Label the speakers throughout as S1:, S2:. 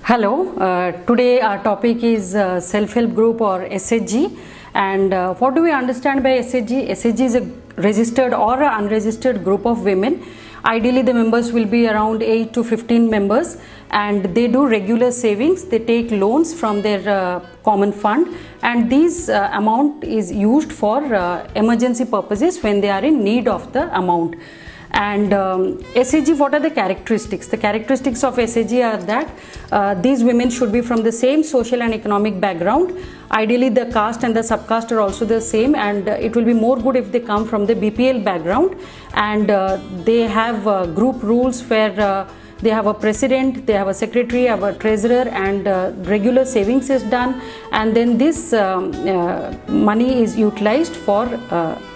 S1: Hello, today our topic is self-help group or SHG, and what do we understand by SHG? SHG is a registered or unregistered group of women. Ideally the members will be around 8 to 15 members, and they do regular savings. They take loans from their common fund, and this amount is used for emergency purposes when they are in need of the amount. And SHG, what are the characteristics? The characteristics of SHG are that these women should be from the same social and economic background. Ideally the caste and the subcaste are also the same, and it will be more good if they come from the BPL background, and they have group rules where they have a president, they have a secretary, have a treasurer, and regular savings is done, and then this money is utilized for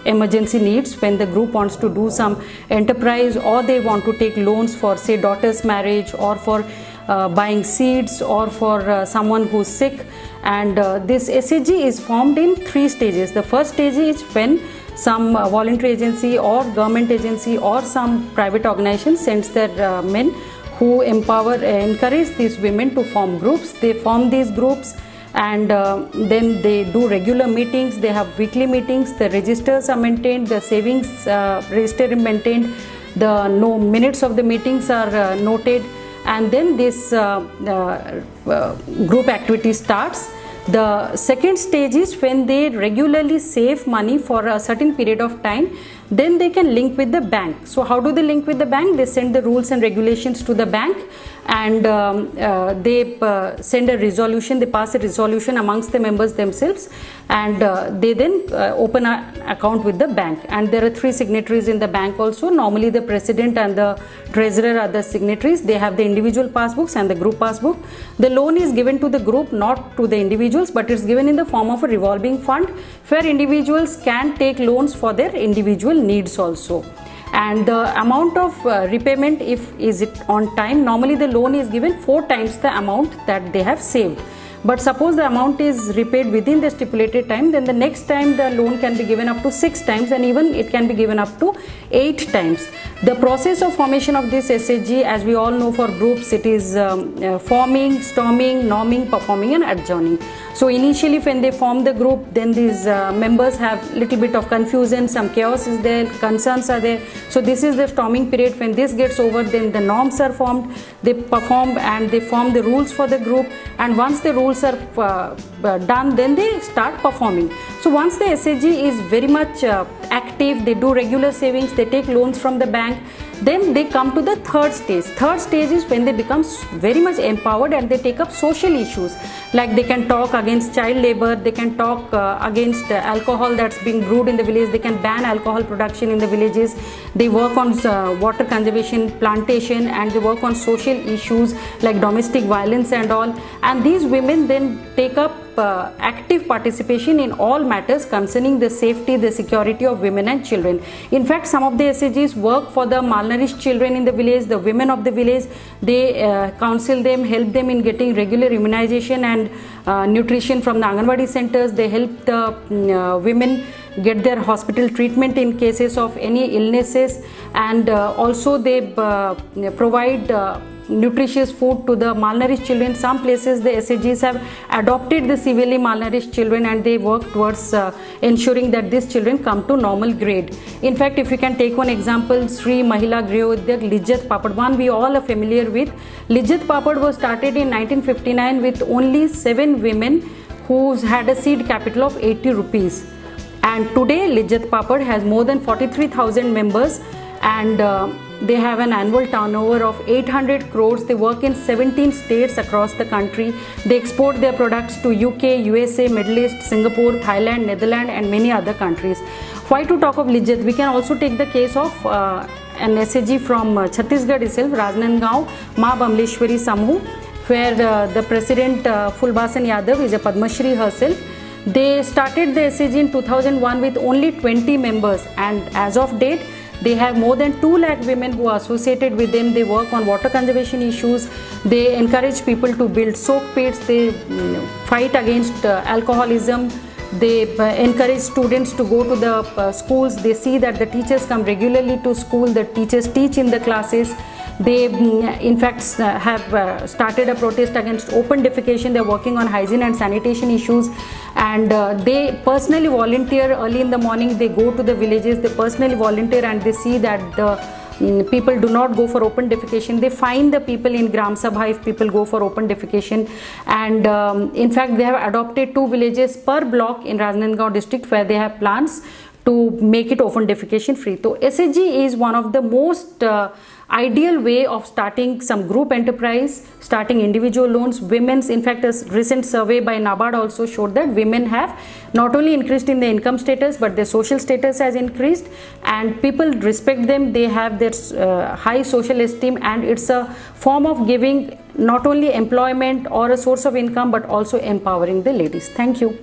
S1: emergency needs when the group wants to do some enterprise, or they want to take loans for, say, daughter's marriage, or for buying seeds, or for someone who's sick. And this SHG is formed in 3 stages. The first stage is when some voluntary agency or government agency or some private organization sends their men who encourage these women to form groups. They form these groups, and then they do regular meetings. They have weekly meetings. The registers are maintained, the savings register is maintained, the minutes of the meetings are noted, and then this group activity starts. The second stage is when they regularly save money for a certain period of time. Then they can link with the bank. So how do they link with the bank? They send the rules and regulations to the bank, and they send a resolution, they pass a resolution amongst the members themselves, and they then open an account with the bank. And there are 3 signatories in the bank also. Normally the president and the treasurer are the signatories. They have the individual passbooks and the group passbook. The loan is given to the group, not to the individuals, but it's given in the form of a revolving fund where individuals can take loans for their individual needs also. And the amount of repayment, if is it on time, normally the loan is given 4 times the amount that they have saved. But suppose the amount is repaid within the stipulated time, then the next time the loan can be given up to 6 times, and even it can be given up to 8 times. The process of formation of this SHG, as we all know, for groups, it is forming, storming, norming, performing, and adjourning. So initially when they form the group, then these members have little bit of confusion, some chaos is there, concerns are there. So this is the storming period. When this gets over, then the norms are formed, they perform, and they form the rules for the group, and once the rules are done, then they start performing. So once the SHG is very much active, they do regular savings, they take loans from the bank, then they come to the third stage. Third stage is when they become very much empowered, and they take up social issues, like they can talk against child labor, they can talk against alcohol that's being brewed in the village, they can ban alcohol production in the villages, they work on water conservation, plantation, and they work on social issues like domestic violence and all. And these women then take up active participation in all matters concerning the safety, the security of women and children. In fact, some of the SHGs work for the malnourished children in the village, the women of the village. They counsel them, help them in getting regular immunization and nutrition from the Anganwadi centers. They help the women get their hospital treatment in cases of any illnesses, and also they provide nutritious food to the malnourished children. Some places the SHGs have adopted the severely malnourished children, and they work towards ensuring that these children come to normal grade. In fact, if you can take one example, Sri Mahila Grihodyak Lijjat Papad, one we all are familiar with. Lijjat Papad was started in 1959 with only 7 women who had a seed capital of 80 rupees. And today Lijjat Papad has more than 43,000 members, and they have an annual turnover of 800 crores. They work in 17 states across the country. They export their products to UK, USA, Middle East, Singapore, Thailand, Netherlands, and many other countries. Why to talk of Lijjat? We can also take the case of an SHG from Chhattisgarh itself, Rajnandgaon, Ma Bamleshwari Samuh, where the president Fulbasan Yadav is a Padma Shri herself. They started the SHG in 2001 with only 20 members, and as of date, they have more than 2 lakh women who are associated with them. They work on water conservation issues. They encourage people to build soak pits. They fight against alcoholism. They encourage students to go to the schools. They see that the teachers come regularly to school. The teachers teach in the classes. They in fact have started a protest against open defecation. They're working on hygiene and sanitation issues, and they personally volunteer early in the morning. They go to the villages, they personally volunteer, and they see that the people do not go for open defecation. They find the people in Gram Sabha if people go for open defecation, and in fact they have adopted 2 villages per block in Rajnandgaon district where they have plans to make it open defecation free. So SHG is one of the most ideal way of starting some group enterprise, starting individual loans. Women's, in fact, a recent survey by NABARD also showed that women have not only increased in their income status, but their social status has increased, and people respect them. They have their high social esteem, and it's a form of giving not only employment or a source of income, but also empowering the ladies. Thank you.